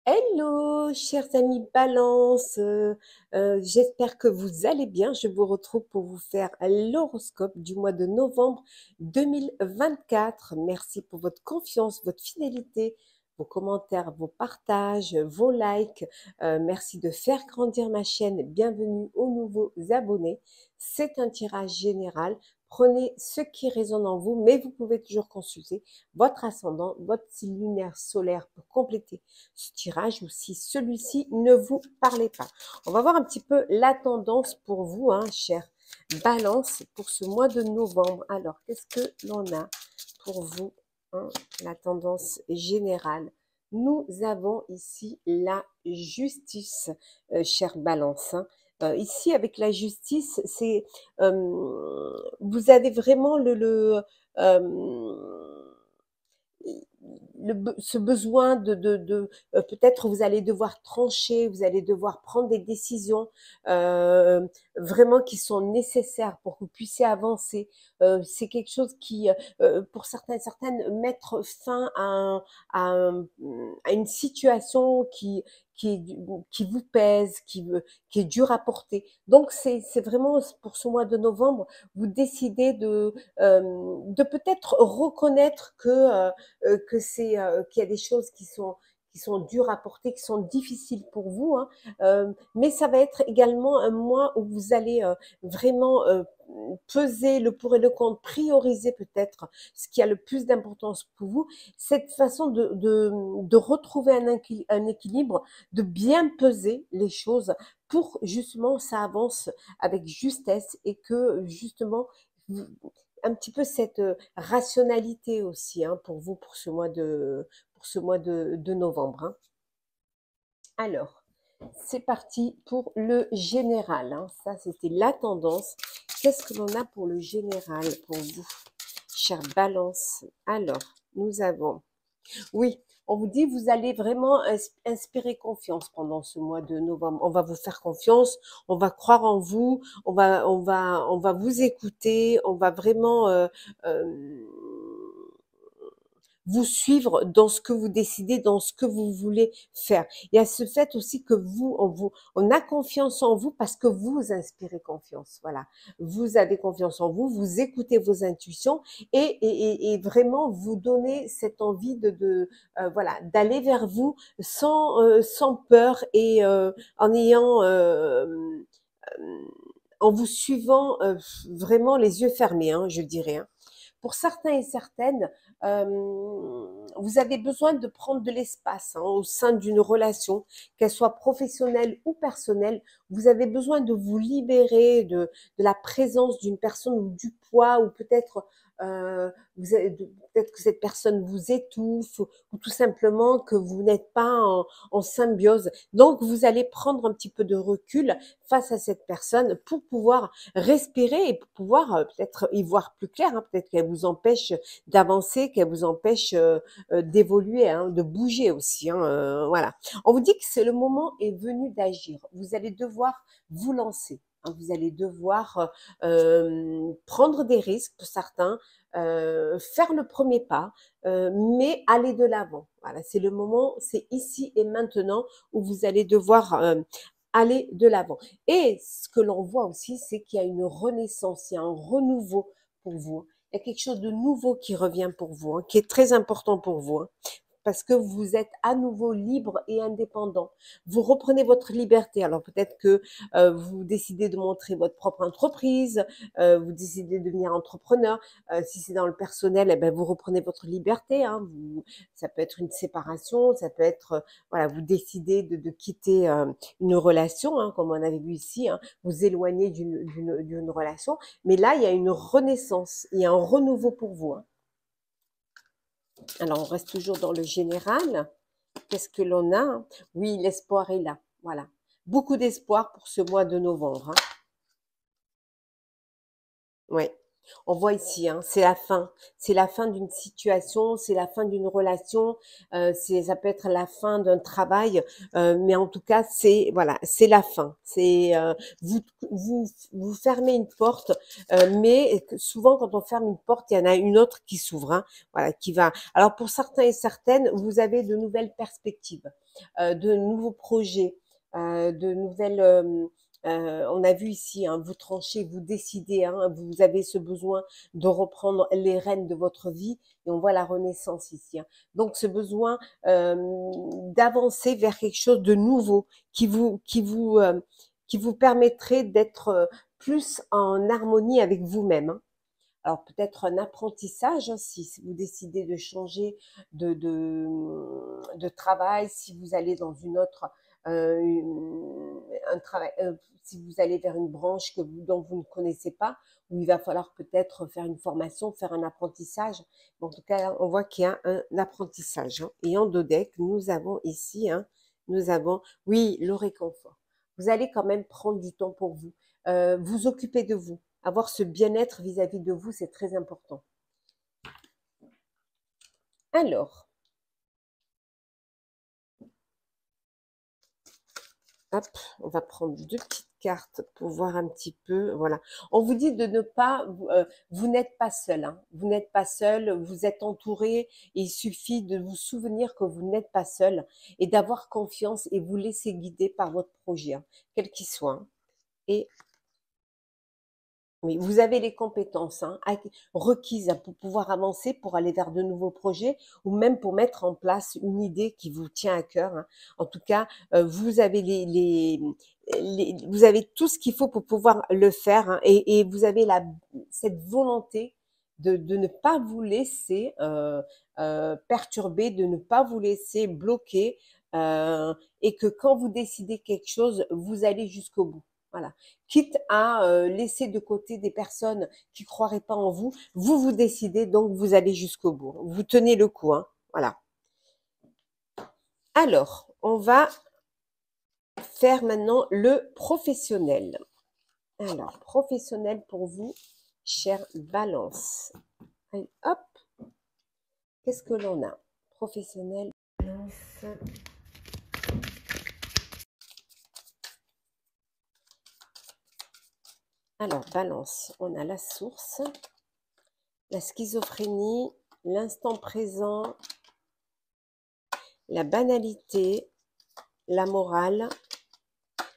Hello, chers amis Balance, j'espère que vous allez bien. Je vous retrouve pour vous faire l'horoscope du mois de novembre 2024. Merci pour votre confiance, votre fidélité, vos commentaires, vos partages, vos likes. Merci de faire grandir ma chaîne. Bienvenue aux nouveaux abonnés. C'est un tirage général. Prenez ce qui résonne en vous, mais vous pouvez toujours consulter votre ascendant, votre signe lunaire solaire pour compléter ce tirage ou si celui-ci ne vous parlait pas. On va voir un petit peu la tendance pour vous, chère Balance, pour ce mois de novembre. Alors, qu'est-ce que l'on a pour vous, la tendance générale? Nous avons ici la justice, chère Balance. Ici, avec la justice, c'est vous avez vraiment ce besoin peut-être vous allez devoir trancher, vous allez devoir prendre des décisions vraiment qui sont nécessaires pour que vous puissiez avancer. C'est quelque chose qui, pour certains et certaines, mettre fin à une situation qui vous pèse, qui est dure à porter. Donc c'est vraiment pour ce mois de novembre, vous décidez de peut-être reconnaître que c'est qu'il y a des choses qui sont dures à porter, qui sont difficiles pour vous, hein. Mais ça va être également un mois où vous allez vraiment peser le pour et le contre, prioriser peut-être ce qui a le plus d'importance pour vous. Cette façon de retrouver un équilibre, de bien peser les choses pour justement ça avance avec justesse et que justement un petit peu cette rationalité aussi, pour vous pour ce mois de novembre, hein. Alors, c'est parti pour le général, hein. Ça, c'était la tendance. Qu'est-ce que l'on a pour le général pour vous, chère Balance? Alors, nous avons oui, on vous dit vous allez vraiment inspirer confiance pendant ce mois de novembre. On va vous faire confiance, on va croire en vous, on va vous écouter, on va vraiment vous suivre dans ce que vous décidez, dans ce que vous voulez faire. Il y a ce fait aussi que on a confiance en vous parce que vous inspirez confiance. Voilà, vous avez confiance en vous, vous écoutez vos intuitions et vraiment vous donnez cette envie voilà d'aller vers vous sans peur et en ayant en vous suivant vraiment les yeux fermés, je dirais, hein. Pour certains et certaines, vous avez besoin de prendre de l'espace au sein d'une relation, qu'elle soit professionnelle ou personnelle. Vous avez besoin de vous libérer de la présence d'une personne ou du poids ou peut-être peut-être que cette personne vous étouffe ou tout simplement que vous n'êtes pas en symbiose. Donc, vous allez prendre un petit peu de recul face à cette personne pour pouvoir respirer et pour pouvoir peut-être y voir plus clair, hein. Peut-être qu'elle vous empêche d'avancer, qu'elle vous empêche d'évoluer, de bouger aussi, voilà. On vous dit que c'est le moment est venu d'agir. Vous allez devoir vous lancer, hein. Vous allez devoir prendre des risques pour certains, faire le premier pas, mais aller de l'avant. Voilà, c'est le moment, c'est ici et maintenant où vous allez devoir aller de l'avant. Et ce que l'on voit aussi, c'est qu'il y a une renaissance, il y a un renouveau pour vous. Il y a quelque chose de nouveau qui revient pour vous, qui est très important pour vous, parce que vous êtes à nouveau libre et indépendant. Vous reprenez votre liberté. Alors peut-être que vous décidez de montrer votre propre entreprise, vous décidez de devenir entrepreneur. Si c'est dans le personnel, eh ben, vous reprenez votre liberté, hein. Ça peut être une séparation, ça peut être, voilà, vous décidez de quitter une relation, comme on avait vu ici, vous éloigner d'une relation. Mais là, il y a une renaissance, il y a un renouveau pour vous, hein. Alors, on reste toujours dans le général. Qu'est-ce que l'on a, hein? Oui, l'espoir est là. Voilà. Beaucoup d'espoir pour ce mois de novembre, hein. Ouais. On voit ici, hein, c'est la fin. C'est la fin d'une situation, c'est la fin d'une relation, ça peut être la fin d'un travail, mais en tout cas, c'est voilà, c'est la fin. Vous, vous fermez une porte, mais souvent quand on ferme une porte, il y en a une autre qui s'ouvre, hein, voilà, qui va. Alors pour certains et certaines, vous avez de nouvelles perspectives, de nouveaux projets, de nouvelles on a vu ici, hein, vous tranchez, vous décidez, hein, vous avez ce besoin de reprendre les rênes de votre vie et on voit la renaissance ici, hein. Donc ce besoin d'avancer vers quelque chose de nouveau qui vous permettrait d'être plus en harmonie avec vous-même, hein. Alors peut-être un apprentissage, hein, si vous décidez de changer de travail, si vous allez dans une autre, un travail, si vous allez vers une branche dont vous ne connaissez pas, où il va falloir peut-être faire une formation, faire un apprentissage. En tout cas, on voit qu'il y a un apprentissage, hein. Et en dodec, nous avons ici, hein, nous avons, oui, le réconfort. Vous allez quand même prendre du temps pour vous, vous occuper de vous. Avoir ce bien-être vis-à-vis de vous, c'est très important. Alors, hop, on va prendre deux petites cartes pour voir un petit peu. Voilà. On vous dit de ne pas, vous n'êtes pas seul, hein. Vous n'êtes pas seul, vous êtes entouré. Et il suffit de vous souvenir que vous n'êtes pas seul et d'avoir confiance et vous laisser guider par votre projet, hein, quel qu'il soit, hein. Et oui, vous avez les compétences, hein, requises pour pouvoir avancer, pour aller vers de nouveaux projets ou même pour mettre en place une idée qui vous tient à cœur, hein. En tout cas, vous avez vous avez tout ce qu'il faut pour pouvoir le faire, hein, et vous avez cette volonté de ne pas vous laisser perturber, de ne pas vous laisser bloquer, et que quand vous décidez quelque chose, vous allez jusqu'au bout. Voilà. Quitte à laisser de côté des personnes qui croiraient pas en vous, vous décidez, donc vous allez jusqu'au bout. Vous tenez le coup, hein. Voilà. Alors, on va faire maintenant le professionnel. Alors, professionnel pour vous, chère Balance. Allez, hop, qu'est-ce que l'on a? Professionnel, Balance. Alors, Balance, on a la source, la schizophrénie, l'instant présent, la banalité, la morale,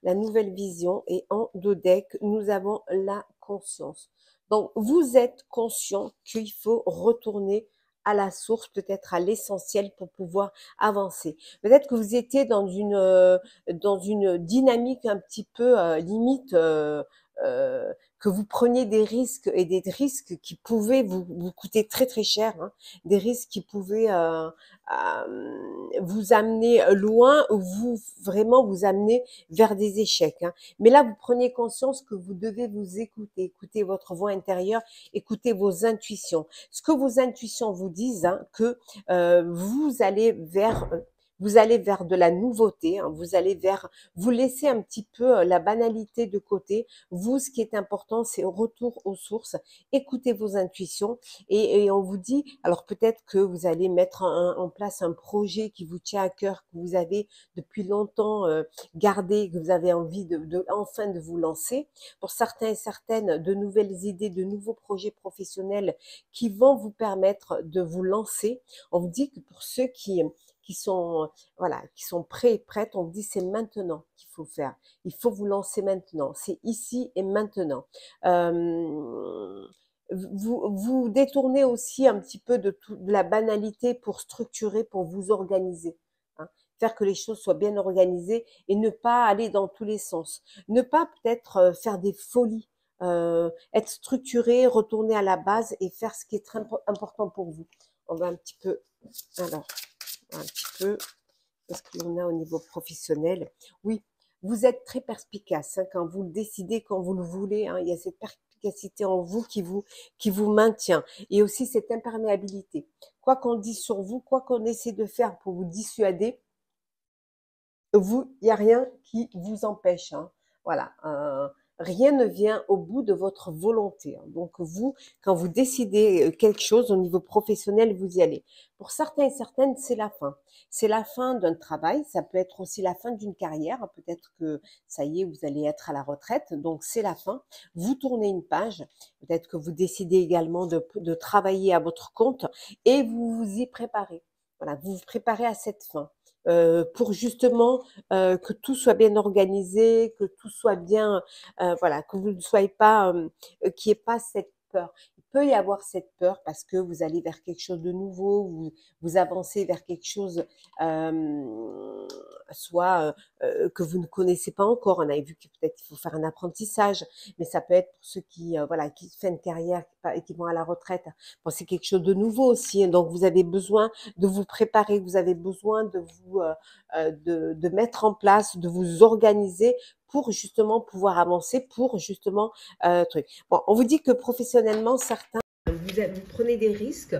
la nouvelle vision, et en dodec, nous avons la conscience. Donc, vous êtes conscient qu'il faut retourner à la source, peut-être à l'essentiel pour pouvoir avancer. Peut-être que vous étiez dans une dynamique un petit peu limite, que vous preniez des risques et des risques qui pouvaient vous coûter très très cher, hein, des risques qui pouvaient vous amener loin ou vraiment vous amener vers des échecs, hein. Mais là, vous prenez conscience que vous devez vous écouter, écouter votre voix intérieure, écouter vos intuitions. Ce que vos intuitions vous disent, hein, que vous allez vers de la nouveauté, hein, vous laissez un petit peu la banalité de côté. Vous, ce qui est important, c'est retour aux sources, écoutez vos intuitions, et on vous dit, alors peut-être que vous allez mettre en place un projet qui vous tient à cœur, que vous avez depuis longtemps gardé, que vous avez envie enfin de vous lancer. Pour certains et certaines, de nouvelles idées, de nouveaux projets professionnels qui vont vous permettre de vous lancer. On vous dit que pour ceux qui sont voilà, qui sont prêts et prêtes, on vous dit c'est maintenant qu'il faut faire. Il faut vous lancer maintenant. C'est ici et maintenant. Vous détournez aussi un petit peu de la banalité pour structurer, pour vous organiser, hein. Faire que les choses soient bien organisées et ne pas aller dans tous les sens. Ne pas peut-être faire des folies, être structuré, retourner à la base et faire ce qui est très important pour vous. On va un petit peu, alors, un petit peu, parce que l'on a au niveau professionnel. Oui, vous êtes très perspicace, hein, quand vous le décidez, quand vous le voulez, hein, il y a cette perspicacité en vous qui vous maintient. Et aussi cette imperméabilité. Quoi qu'on dise sur vous, quoi qu'on essaie de faire pour vous dissuader, vous, il n'y a rien qui vous empêche, hein. Voilà. rien ne vient au bout de votre volonté, hein. Donc vous, quand vous décidez quelque chose au niveau professionnel, vous y allez. Pour certains et certaines, c'est la fin. C'est la fin d'un travail, ça peut être aussi la fin d'une carrière. Peut-être que ça y est, vous allez être à la retraite, donc c'est la fin. Vous tournez une page, peut-être que vous décidez également de travailler à votre compte et vous vous y préparez. Voilà, vous vous préparez à cette fin. Pour justement que tout soit bien organisé, que tout soit bien, voilà, que vous ne soyez pas, qu'il n'y ait pas cette peur. Il peut y avoir cette peur parce que vous allez vers quelque chose de nouveau, vous avancez vers quelque chose, soit que vous ne connaissez pas encore. On avait vu que peut-être il faut faire un apprentissage, mais ça peut être pour ceux qui, voilà, qui font une carrière et qui vont à la retraite. Bon, c'est quelque chose de nouveau aussi, hein. Donc vous avez besoin de vous préparer, vous avez besoin de vous de mettre en place, de vous organiser pour justement pouvoir avancer, pour justement truc. Bon, on vous dit que professionnellement, certains, vous prenez des risques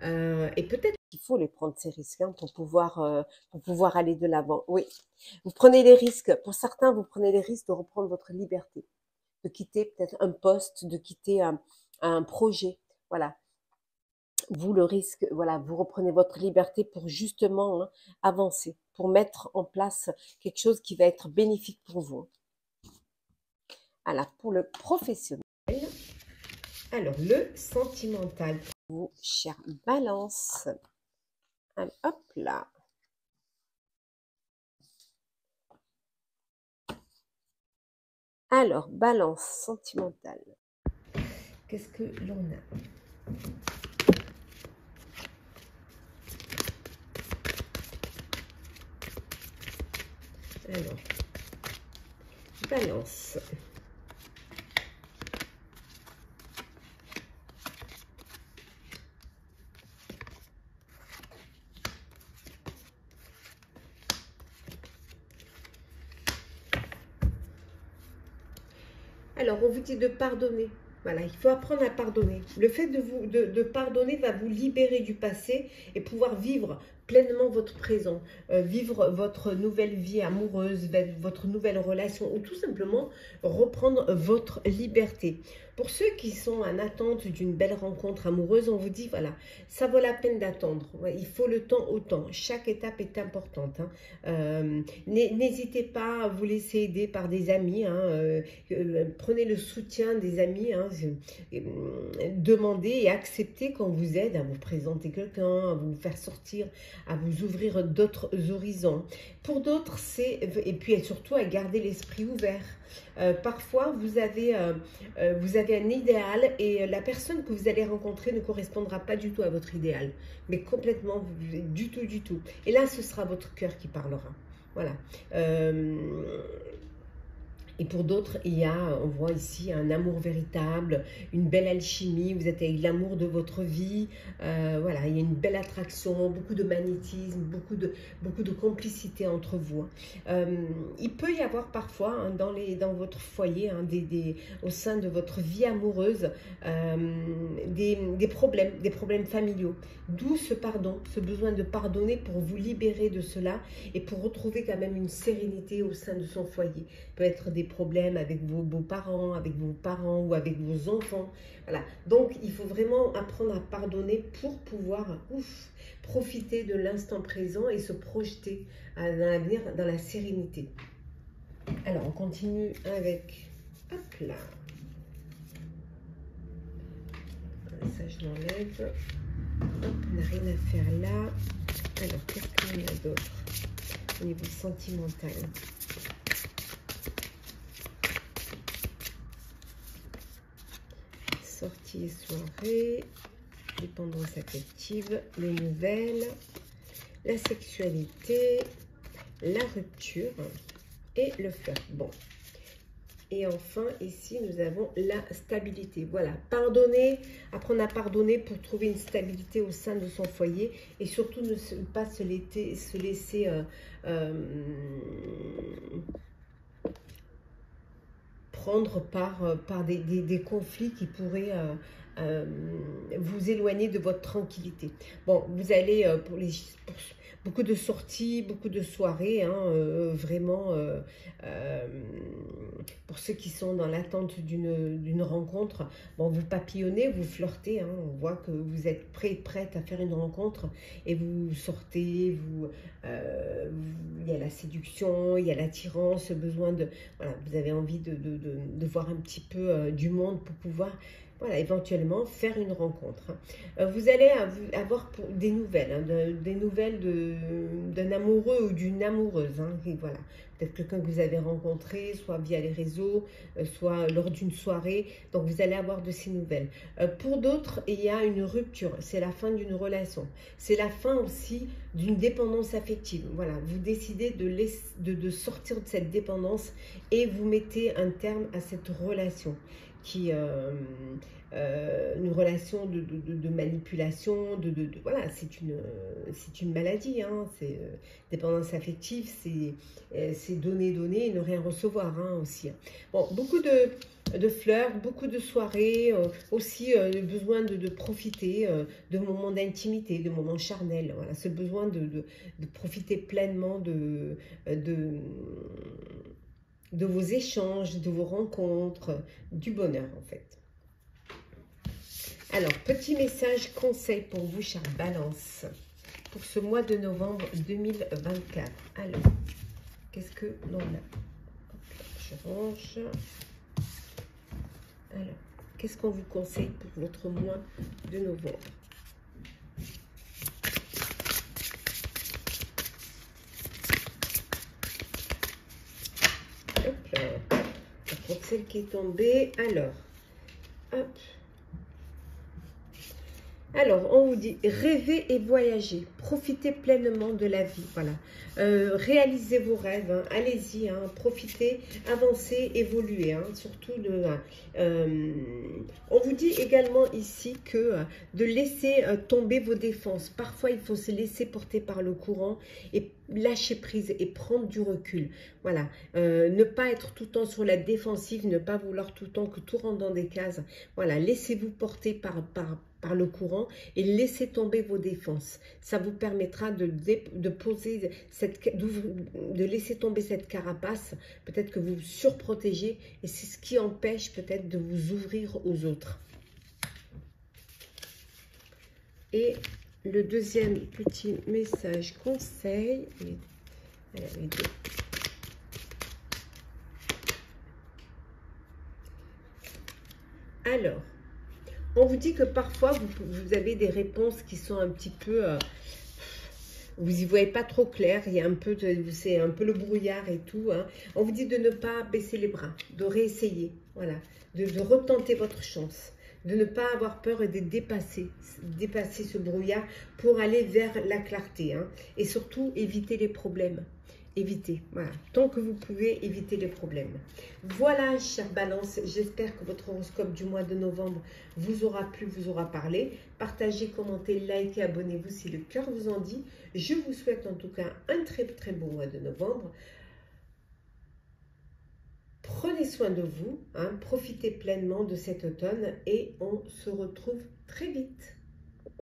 et peut-être qu'il faut les prendre ces risques hein, pour pouvoir aller de l'avant. Oui, vous prenez les risques. Pour certains, vous prenez les risques de reprendre votre liberté, de quitter peut-être un poste, de quitter un projet. Voilà, vous le risque, voilà, vous reprenez votre liberté pour justement hein, avancer, pour mettre en place quelque chose qui va être bénéfique pour vous. Alors, pour le professionnel, alors le sentimental, pour vous, chère Balance. Alors, hop là. Alors, Balance sentimentale. Qu'est-ce que l'on a? Alors, Balance. Alors, on vous dit de pardonner. Voilà, il faut apprendre à pardonner. Le fait de pardonner va vous libérer du passé et pouvoir vivre pleinement votre présent, vivre votre nouvelle vie amoureuse, votre nouvelle relation ou tout simplement reprendre votre liberté. Pour ceux qui sont en attente d'une belle rencontre amoureuse, on vous dit voilà, ça vaut la peine d'attendre. Ouais, il faut le temps au temps. Chaque étape est importante, hein. N'hésitez pas à vous laisser aider par des amis, hein, prenez le soutien des amis, hein, demandez et acceptez qu'on vous aide à vous présenter quelqu'un, à vous faire sortir, à vous ouvrir d'autres horizons. Pour d'autres, c'est, et puis surtout à garder l'esprit ouvert. Parfois, vous avez un idéal et la personne que vous allez rencontrer ne correspondra pas du tout à votre idéal, mais complètement, du tout, du tout. Et là, ce sera votre cœur qui parlera. Voilà. Et pour d'autres, il y a, on voit ici, un amour véritable, une belle alchimie, vous êtes avec l'amour de votre vie, voilà, il y a une belle attraction, beaucoup de magnétisme, beaucoup de complicité entre vous. Il peut y avoir parfois, hein, dans votre foyer, hein, au sein de votre vie amoureuse, des problèmes familiaux. D'où ce pardon, ce besoin de pardonner pour vous libérer de cela et pour retrouver quand même une sérénité au sein de son foyer. Peut être des problèmes avec vos beaux-parents, avec vos parents ou avec vos enfants. Voilà. Donc, il faut vraiment apprendre à pardonner pour pouvoir profiter de l'instant présent et se projeter dans l'avenir, dans la sérénité. Alors, on continue avec... Hop là. Ça, je l'enlève. Hop, on n'a rien à faire là. Alors, qu'est-ce qu'on a d'autre au niveau sentimental? Sortie et soirée, dépendance affective, les nouvelles, la sexualité, la rupture et le flirt. Bon. Et enfin, ici, nous avons la stabilité. Voilà, pardonner, apprendre à pardonner pour trouver une stabilité au sein de son foyer et surtout ne pas se laisser prendre par des conflits qui pourraient vous éloigner de votre tranquillité. Bon, vous allez, beaucoup de sorties, beaucoup de soirées, hein, vraiment, pour ceux qui sont dans l'attente d'une rencontre, bon, vous papillonnez, vous flirtez, hein, on voit que vous êtes prête à faire une rencontre, et vous sortez, il y a la séduction, il y a l'attirance, ce besoin de, voilà, vous avez envie de voir un petit peu du monde pour pouvoir, voilà, éventuellement faire une rencontre, hein. Vous allez avoir des nouvelles, hein, des nouvelles d'un amoureux ou d'une amoureuse, hein, et voilà. Peut-être quelqu'un que vous avez rencontré, soit via les réseaux, soit lors d'une soirée. Donc, vous allez avoir de ces nouvelles. Pour d'autres, il y a une rupture. C'est la fin d'une relation. C'est la fin aussi d'une dépendance affective. Voilà, vous décidez de sortir de cette dépendance et vous mettez un terme à cette relation qui... une relation de manipulation, voilà, c'est une maladie, hein, c'est dépendance affective, c'est donner, et ne rien recevoir, hein, aussi. Bon, beaucoup de fleurs, beaucoup de soirées, aussi le besoin de profiter de moments d'intimité, de moments charnels, voilà, ce besoin de profiter pleinement de vos échanges, de vos rencontres, du bonheur en fait. Alors, petit message conseil pour vous, chère Balance, pour ce mois de novembre 2024. Alors, qu'est-ce que l'on a? Je range. Alors, qu'est-ce qu'on vous conseille pour votre mois de novembre? Hop là. Donc, celle qui est tombée. Alors, hop. Alors, on vous dit, rêvez et voyagez, profitez pleinement de la vie, voilà. Réalisez vos rêves, hein, allez-y, hein, profitez, avancez, évoluez, hein, surtout on vous dit également ici que de laisser tomber vos défenses. Parfois, il faut se laisser porter par le courant et lâcher prise et prendre du recul. Voilà, ne pas être tout le temps sur la défensive, ne pas vouloir tout le temps que tout rentre dans des cases. Voilà, laissez-vous porter par le courant et laissez tomber vos défenses. Ça vous permettra de laisser tomber cette carapace. Peut-être que vous vous surprotégez et c'est ce qui empêche peut-être de vous ouvrir aux autres. Et le deuxième petit message conseil. Alors, on vous dit que parfois, vous avez des réponses qui sont un petit peu... vous n'y voyez pas trop clair, il y a un peu c'est un peu le brouillard et tout, hein. On vous dit de ne pas baisser les bras, de réessayer, voilà, de retenter votre chance, de ne pas avoir peur et de dépasser ce brouillard pour aller vers la clarté, hein. Et surtout, éviter les problèmes. Évitez, voilà, tant que vous pouvez, éviter les problèmes. Voilà, chère Balance, j'espère que votre horoscope du mois de novembre vous aura plu, vous aura parlé. Partagez, commentez, likez, abonnez-vous si le cœur vous en dit. Je vous souhaite en tout cas un très très beau mois de novembre. Prenez soin de vous, hein, profitez pleinement de cet automne et on se retrouve très vite.